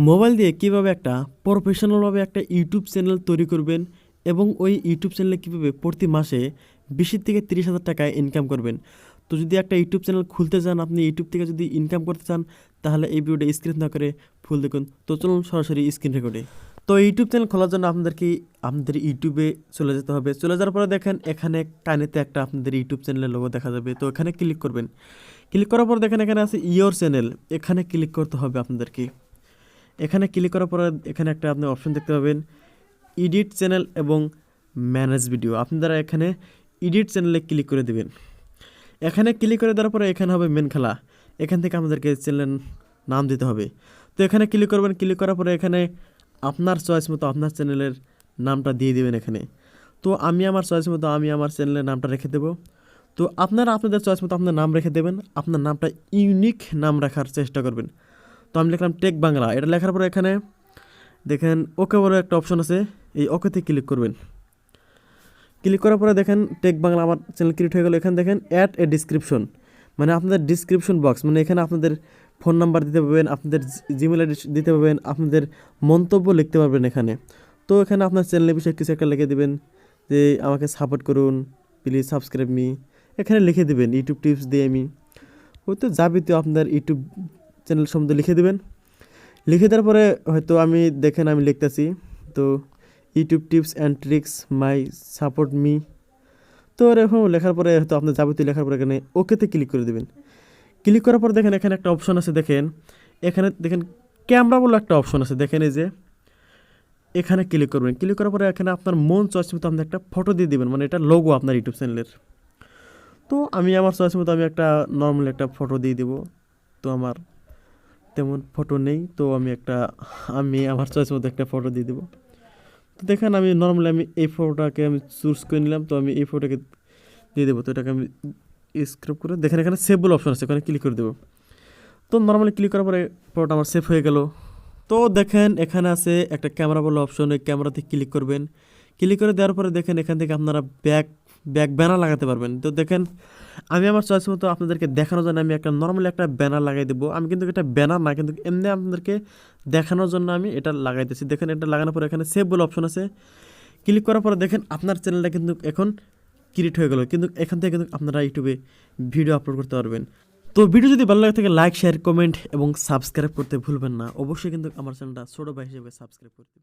Mobile দিয়ে কীভাবে একটা প্রফেশনালভাবে একটা ইউটিউব চ্যানেল তৈরি করবেন এবং ওই ইউটিউব চ্যানেলে কীভাবে প্রতি মাসে 20 থেকে 30,000 টাকা ইনকাম করবেন। তো যদি একটা ইউটিউব চ্যানেল খুলতে চান, আপনি ইউটিউব থেকে যদি ইনকাম করতে চান, তাহলে এই ভিডিওটা স্ক্রিন না করে ফুল দেখুন। তো চলুন সরাসরি স্ক্রিন রেকর্ডে। তো ইউটিউব চ্যানেল খোলার জন্য আপনাদের ইউটিউবে চলে যেতে হবে। চলে যাওয়ার পরে দেখেন এখানে কানেতে একটা আপনাদের ইউটিউব চ্যানেলের লোগো দেখা যাবে। তো এখানে ক্লিক করবেন। ক্লিক করার পর দেখেন এখানে আছে ইয়োর চ্যানেল, এখানে ক্লিক করতে হবে আপনাদেরকে। এখানে ক্লিক করার পরে এখানে একটা আপনি অপশন দেখতে পাবেন এডিট চ্যানেল এবং ম্যানেজ ভিডিও। আপনারা এখানে এডিট চ্যানেলে ক্লিক করে দেবেন। এখানে ক্লিক করে দেওয়ার পরে এখানে হবে মেন খেলা, এখান থেকে আমাদেরকে চ্যানেলের নাম দিতে হবে। তো এখানে ক্লিক করবেন। ক্লিক করার পরে এখানে আপনার চয়েস মতো আপনার চ্যানেলের নামটা দিয়ে দেবেন এখানে। তো আমি আমার চয়েস মতো আমি আমার চ্যানেলের নামটা রেখে দেবো। তো আপনারা আপনাদের চয়েস মতো আপনার নাম রেখে দেবেন। আপনার নামটা ইউনিক নাম রাখার চেষ্টা করবেন। তো আমি লিখলাম টেক বাংলা। এটা লেখার পরে এখানে দেখেন ওকে বড় একটা অপশন আছে, এই ওকেতে ক্লিক করবেন। ক্লিক করার পরে দেখেন টেক বাংলা আমার চ্যানেল ক্রিয়েট হয়ে গেল। এখানে দেখেন অ্যাড এ ডিসক্রিপশন, মানে আপনাদের ডিসক্রিপশন বক্স, মানে এখানে আপনাদের ফোন নাম্বার দিতে পারবেন, আপনাদের জিমেল আইডি দিতে পারবেন, আপনাদের মন্তব্য লিখতে পারবেন এখানে। তো এখানে আপনার চ্যানেলের বিষয়ে কিছু একটা লিখে দেবেন যে আমাকে সাপোর্ট করুন, প্লিজ সাবস্ক্রাইব মি, এখানে লিখে দেবেন ইউটিউব টিপস দিয়ে আমি, হয়তো যাবতীয় আপনার ইউটিউব চ্যানেল সম্বন্ধে লিখে দেবেন। লিখে দেওয়ার পরে হয়তো আমি দেখেন আমি লিখতেছি, তো YouTube tips and tricks my support me. তো এরকম লেখার পরে হয়তো আপনার যাবতীয় লেখার পরে এখানে ওকেতে ক্লিক করে দেবেন। ক্লিক করার পর দেখেন এখানে একটা অপশন আছে, দেখেন এখানে দেখেন ক্যামেরা বলে একটা অপশন আছে, দেখেন এই যে এখানে ক্লিক করবেন। ক্লিক করার পরে এখানে আপনার মন চয়েস মতো আপনি একটা ফটো দিয়ে দেবেন, মানে এটা লোগো আপনার ইউটিউব চ্যানেলের। তো আমি আমার চয়েস মতো আমি একটা নর্মাল একটা ফটো দিয়ে দেবো। তো আমার তেমন ফটো নেই, তো আমি আমার চয়েস মতো একটা ফটো দিয়ে দেবো। তো দেখেন আমি নর্মালি এই ফটোটাকে আমি চুজ করে নিলাম। তো আমি এই ফটোটাকে দিয়ে দেবো। তো এটাকে আমি স্ক্রপ করে দেখেন এখানে সেভ বলে অপশন আছে, ওখানে ক্লিক করে দেবো। তো নর্মালি ক্লিক করার পরে ফটোটা আমার সেভ হয়ে গেল। তো দেখেন এখানে আছে একটা ক্যামেরা বলে অপশন, ওই ক্যামেরাতে ক্লিক করবেন। ক্লিক করে দেওয়ার পরে দেখেন এখান থেকে আপনারা ব্যাক ব্যানার লাগাতে পারবেন। তো দেখেন আমি আমার চয়েস মতো আপনাদেরকে দেখানোর জন্য আমি একটা নর্মালি একটা ব্যানার লাগাই দেবো। আমি কিন্তু এটা ব্যানার না, কিন্তু এমনি আপনাদেরকে দেখানোর জন্য আমি এটা লাগাইতেছি। দেখেন এটা লাগানোর পরে এখানে সেভ বলে অপশন আছে, ক্লিক করার পরে দেখেন আপনার চ্যানেলটা কিন্তু এখন ক্রিয়েট হয়ে গেল। কিন্তু এখান থেকে কিন্তু আপনারা ইউটিউবে ভিডিও আপলোড করতে পারবেন। তো ভিডিও যদি ভালো লাগে থাকে লাইক, শেয়ার, কমেন্ট এবং সাবস্ক্রাইব করতে ভুলবেন না। অবশ্যই কিন্তু আমার চ্যানেলটা ছোটো ভাই হিসেবে সাবস্ক্রাইব করতে